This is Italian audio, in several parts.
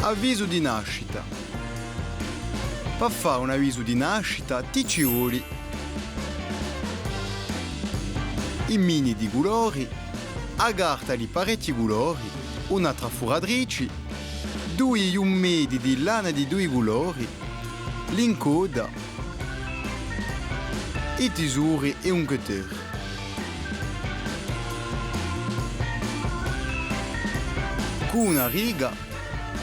avviso di nascita. Per fare un avviso di nascita ti ci vuole i mini di colori, a carta di parecchi colori, una trafuratrice, 2 iummedi di lana di 2 colori, l'incoda, i tesori e un cutter. Con una riga,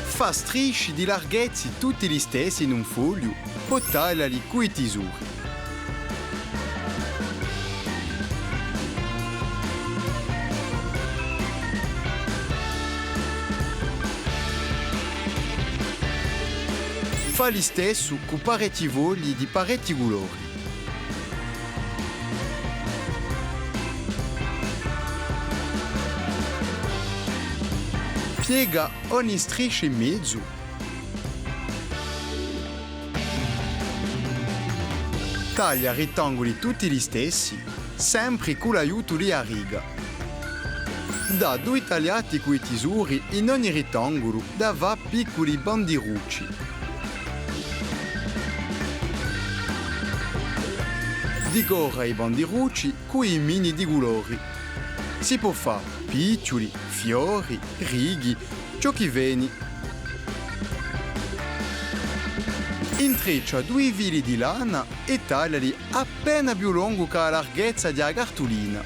fa strisce di larghezze tutti gli stessi in un foglio, poi tagliali con i tesori. Fa lo stesso con parecchi fogli di parecchi colori. Piega ogni striscia in mezzo. Taglia rettangoli tutti gli stessi, sempre con l'aiuto di a riga. Dà 2 tagliati con i tesori in ogni rettangolo da va piccoli bandirucci. Decora i bandirucci con i mini di colori. Si può fare piccioli, fiori, righi, ciò che viene. Intreccia 2 fili di lana e tagliali appena più lungo che la larghezza della cartolina.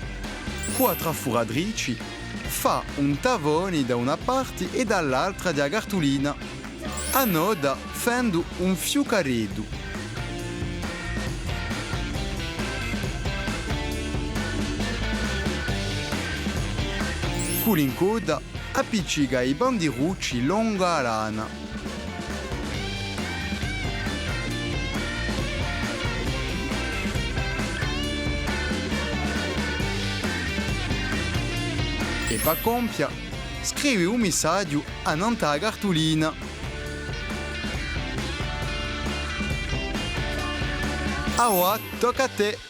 Con la trafuratrice fa un tavone da una parte e dall'altra della cartolina. Annoda fendo un fiucareddo. Con l'incoda appiccica i bandirucci lungo la lana. E per compia, scrivi un messaggio a nanta cartolina. Ora tocca a te!